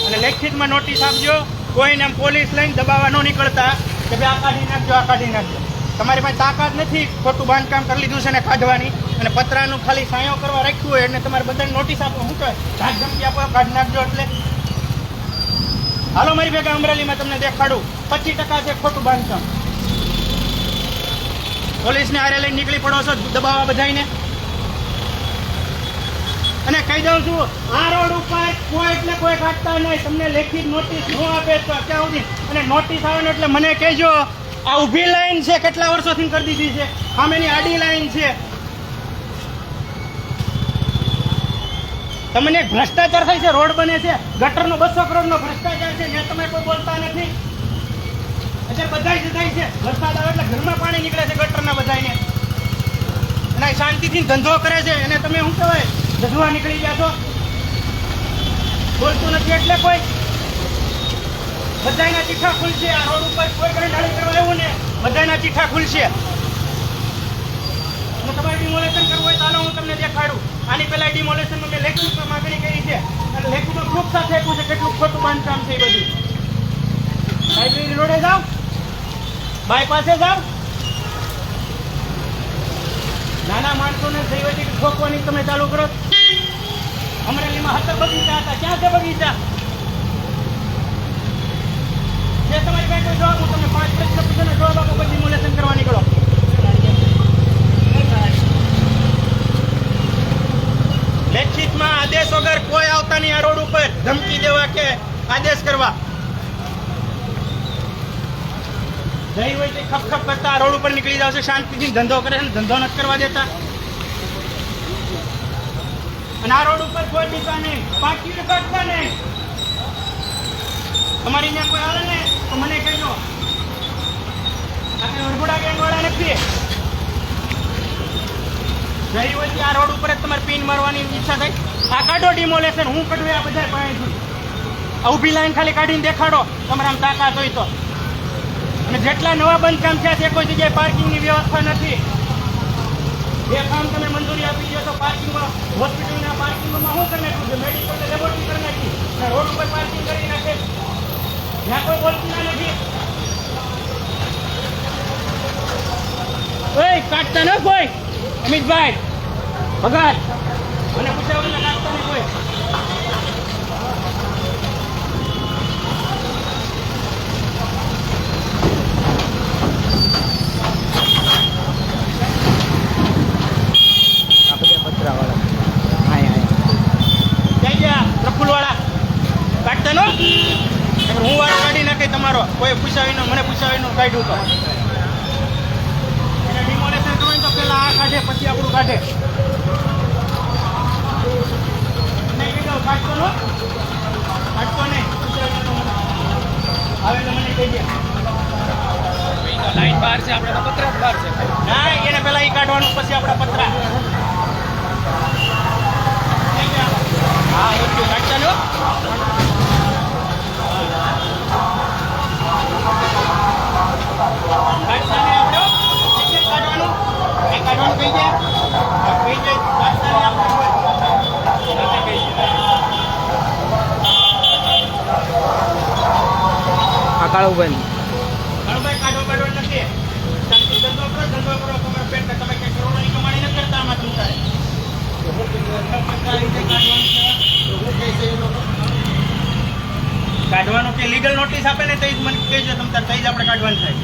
અને લેખિતમાં નોટિસ આપજો, કોઈને પોલીસ લઈને દબાવવા ન નીકળતા કે ભાઈ આ કાઢી નાખજો, આ કાઢી નાખજો. તમારી પાસે તાકાત નથી ખોટું બાંધકામ કરી લીધું છે ને કાઢવાની, અને પતરાનું ખાલી સાયો કરવા રાખ્યું હોય એટલે તમારે બધાને નોટિસ આપો. શું કહેવાય, ધાક ધમકી આપો, કાઢી નાખજો. એટલે હાલો મારી ભેગા અમરેલીમાં તમને દેખાડું 25% છે ખોટું બાંધકામ. પોલીસને હારે લઈને નીકળી પડો છો દબાવવા બધાને. અને કહી દઉં છું, આ રોડ ઉપર કોઈ એટલે કોઈ કાઢતા નહીં. તમને લેખિત નોટિસ ન આપે તો ક્યાં સુધી, અને નોટિસ આવે ને એટલે મને કહેજો. આ ઊભી લાઈન છે, કેટલા વર્ષોથી કરી દીધી છે. સામેની આડી લાઈન છે. તમને ભ્રષ્ટાચાર થાય છે, રોડ બને છે, ગટરનો 200 કરોડનો ભ્રષ્ટાચાર છે, ત્યાં તમે કોઈ બોલતા નથી. એટલે બધા જતાય છે, વરસાદ આવે એટલે ઘરમાં પાણી નીકળે છે ગટરના બધાને, અને શાંતિથી ધંધો કરે છે. એને તમે શું કહેવાય, ધંધવા નીકળી ગયા છો, બોલતું નથી. એટલે કોઈ બધાના ચીઠા ખુલશે. આ રોડ ઉપર કોઈ ગરંડાળી કરવા એવું ને બધાના ચીઠા ખુલશે. તમારે ડિમોલેશન કરવું હોય તો હાલો હું તમને દેખાડું. આની પહેલા ડિમોલેશનમાં મેં લેખિતમાં માગણી કરી છે, અને લેખિતમાં પ્રૂફ સાથે આપ્યું છે કેટલું ખોટું બાંધકામ છે. એ બધું લાઇબ્રેરી રોડે જાઓ, બાયપાસે જાઓ. નાના માણસોને દૈવતી ઠોકવાની તમે ચાલુ કરો. અમરેલીમાં 17 બગીચા હતા, ક્યાં છે બગીચા? જે તમારી પાસે કોઈ જવાબ, હું તમને 5 પ્રશ્ન પૂછો ને જવાબ આપો, પછી ડિમોલેશન કરવા નીકળો. લેખિતમાં આદેશ વગર કોઈ આવતા નહીં આ રોડ ઉપર ધમકી દેવા કે આદેશ કરવા. જઈ હોય તે ખપ કરતા આ રોડ ઉપર નીકળી જાવ છે, શાંતિથી ધંધો કરે છે, ધંધો નથી કરવા દેતા. અને આ રોડ ઉપર કોઈ દીતા નહીં, પાકી કાઢતા નહીં. તમારી ત્યાં કોઈ આવે ને તો મને કહેજો. આપણે વરઘોડા ગેંગવાળા નથી. જઈ હોય આ રોડ ઉપર જ તમારે પિન મારવાની ઈચ્છા થાય, આ કાઢો ડિમોલેશન. હું કાઢું આ બધા પાણીથી. ઊભી લાઈન ખાલી કાઢીને દેખાડો તમારે આમ તાકાત હોય તો. અને જેટલા નવા બંધકામ થયા છે કોઈ જગ્યાએ પાર્કિંગની વ્યવસ્થા નથી. જે કામ તમે મંજૂરી આપી દો તો પાર્કિંગમાં, હોસ્પિટલના પાર્કિંગમાં શું કરી નાખ્યું છે, મેડિકલ લેબોરેટરી કરી નાખી, રોડ ઉપર પાર્કિંગ કરી નાખે. જ્યાં કોઈ બોલતું નથી. ઓય કાઢતા ન કોઈ, અમિતભાઈ ભગત મને પૂછાવું કાઢતા નહીં કોઈ. પ્રફુલવાળા કાઢતા નો, હું વાળો કાઢી નાખે તમારો. કોઈ પૂછાવીને મને પૂછાવીને કાઢ્યું તો એને ડિમોલેશન કરવું તો પેલા આ કાઢે પછી આપણું કાઢે. કાઢતો નો, કાઢતો નહીં. હવે મને કહી દે લાઈન બહાર છે, આપણે પતરા બહાર છે. ના, એને પેલા એ કાઢવાનું પછી આપણા પતરા. હા એટલું કાઢતા લો. કાઢતા નહીં આપણે કાઢવાનું, એ કાઢવાનું કહી દે. કહી દે કાઢતા નહીં આપણે. આ કાળુભાઈ કાઢવા નથી. ધંધો કરો તમારે પેટ તમે કઈ કરોડોની કમાણી નથી કરતા આમાં તમારે. કાઢવાનું કે લીગલ નોટિસ આપે ને તો જ મને કહેજો, તમ તાર થઈ જ આપણે કાઢવાનું થાય.